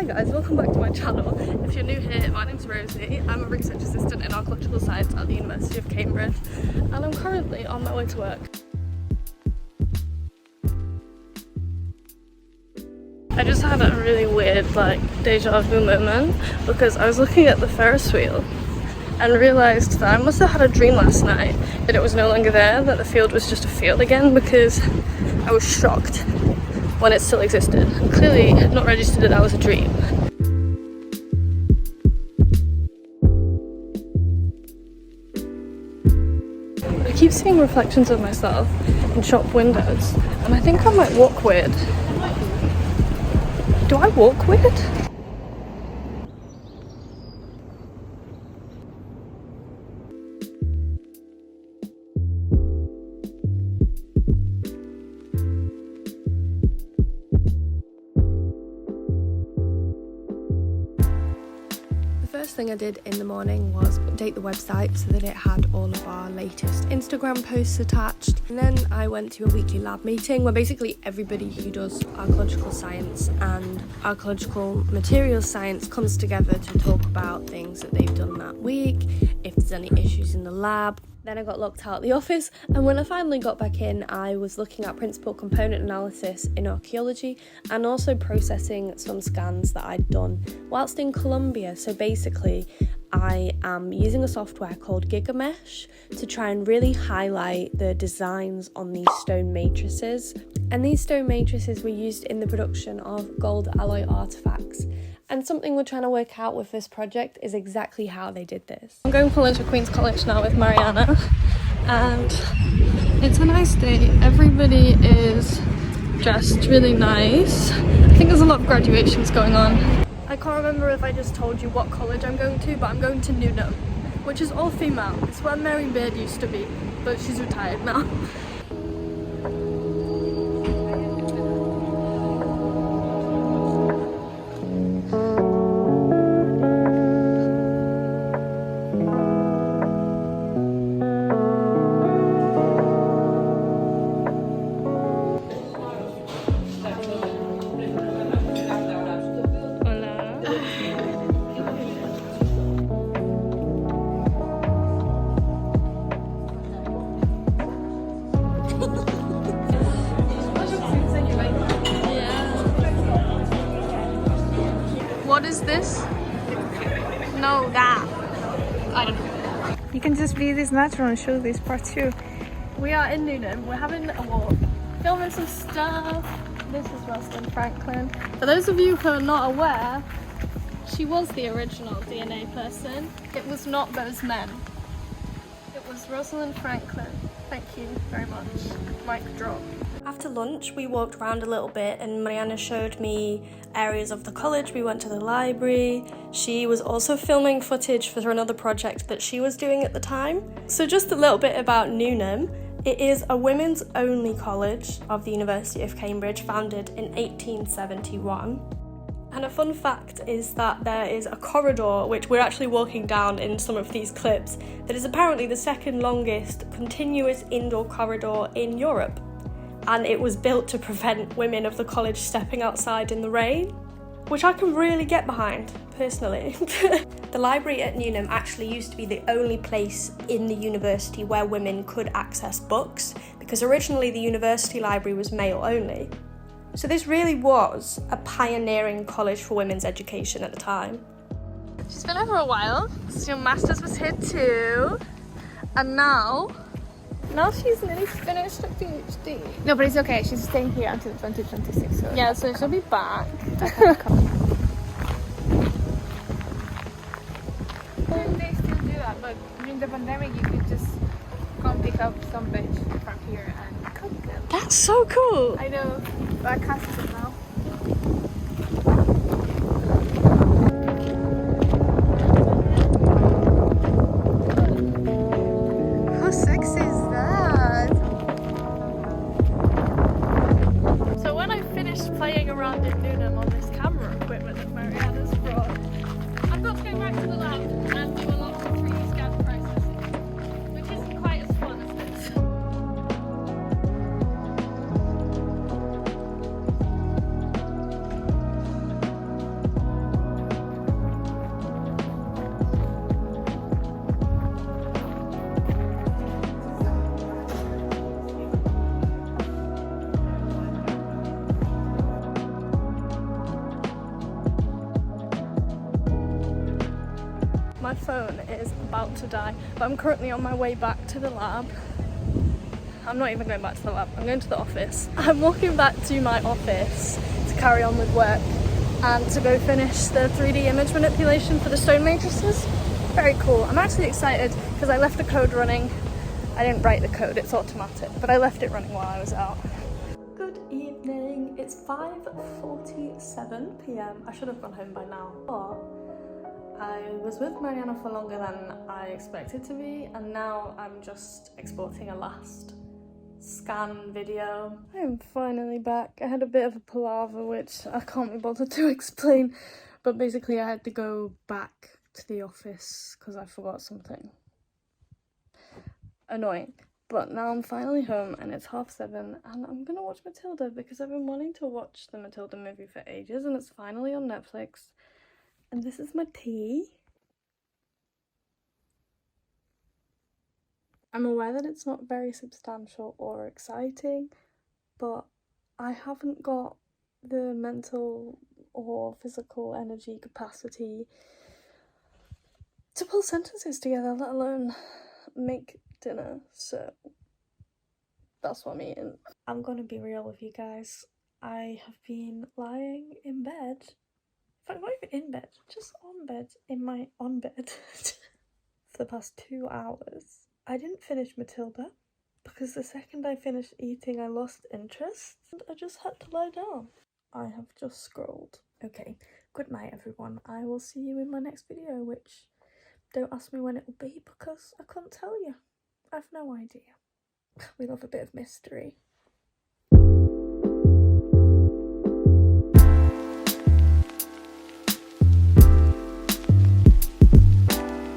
guys, welcome back to my channel. If you're new here, my name's Rosie. I'm a research assistant in Archaeological Science at the University of Cambridge, and I'm currently on my way to work. I just had a really weird deja vu moment because I was looking at the Ferris wheel and realised that I must have had a dream last night that it was no longer there, that the field was just a field again, because I was shocked when it still existed. Clearly not registered that that was a dream. I keep seeing reflections of myself in shop windows and I think I might walk weird. Do I walk weird? The first thing I did in the morning was update the website so that it had all of our latest Instagram posts attached, and then I went to a weekly lab meeting where basically everybody who does archaeological science and archaeological materials science comes together to talk about things that they've done that week, if there's any issues in the lab. Then I got locked out of the office, and when I finally got back in, I was looking at principal component analysis in archaeology and also processing some scans that I'd done whilst in Colombia. So basically, I am using a software called Gigamesh to try and really highlight the designs on these stone matrices. And these stone matrices were used in the production of gold alloy artifacts. And something we're trying to work out with this project is exactly how they did this. I'm going for lunch at Queen's College now with Mariana, and it's a nice day. Everybody is dressed really nice. I think there's a lot of graduations going on. I can't remember if I just told you what college I'm going to, but I'm going to Nunum, which is all female. It's where Mary Beard used to be, but she's retired now. What is this? No, that. I don't know. You can just be this natural and show this part too. We are in Nunum. We're having a walk, filming some stuff. This is Rosalind Franklin. For those of you who are not aware, she was the original DNA person. It was not those men. It was Rosalind Franklin. Thank you very much. Mic drop. After lunch, we walked around a little bit and Mariana showed me areas of the college. We went to the library. She was also filming footage for another project that she was doing at the time. So just a little bit about Nunum. It is a women's only college of the University of Cambridge, founded in 1871. And a fun fact is that there is a corridor, which we're actually walking down in some of these clips, that is apparently the second longest continuous indoor corridor in Europe. And it was built to prevent women of the college stepping outside in the rain, which I can really get behind, personally. The library at Nunum actually used to be the only place in the university where women could access books, because originally the university library was male only. So this really was a pioneering college for women's education at the time. She's been here for a while. So your master's was here too. And now she's nearly finished her PhD. No, but it's okay. She's staying here until 2026. So Yeah, so she'll be back. They still do that, but during the pandemic, you could just come pick up some bench from here and cook them. That's so cool. I know, but I can't see them now. How sexy is that? So when I finished playing around in Nunum on this camera equipment that Mariana's brought, I've got to go back to the lab and do a lot of 3D scan processing, which isn't quite as fun as this. My phone is about to die, but I'm currently on my way back to the lab. I'm not even going back to the lab, I'm going to the office. I'm walking back to my office to carry on with work and to go finish the 3D image manipulation for the stone matrices. Very cool. I'm actually excited because I left the code running. I didn't write the code, it's automatic, but I left it running while I was out. Good evening, it's 5:47 p.m. I should have gone home by now, but I was with Mariana for longer than I expected to be, and now I'm just exporting a last scan video. I am finally back. I had a bit of a palaver which I can't be bothered to explain, but basically I had to go back to the office because I forgot something. Annoying. But now I'm finally home and it's 7:30 and I'm gonna watch Matilda because I've been wanting to watch the Matilda movie for ages and it's finally on Netflix. And this is my tea. I'm aware that it's not very substantial or exciting, but I haven't got the mental or physical energy capacity to pull sentences together, let alone make dinner, so that's what I'm eating. I'm gonna be real with you guys. I have been lying in bed, in fact not even in bed, just on bed, in my on bed for the past 2 hours. I didn't finish Matilda because the second I finished eating I lost interest and I just had to lie down. I have just scrolled. Okay, good night everyone. I will see you in my next video, which don't ask me when it will be because I couldn't tell you. I've no idea. We love a bit of mystery.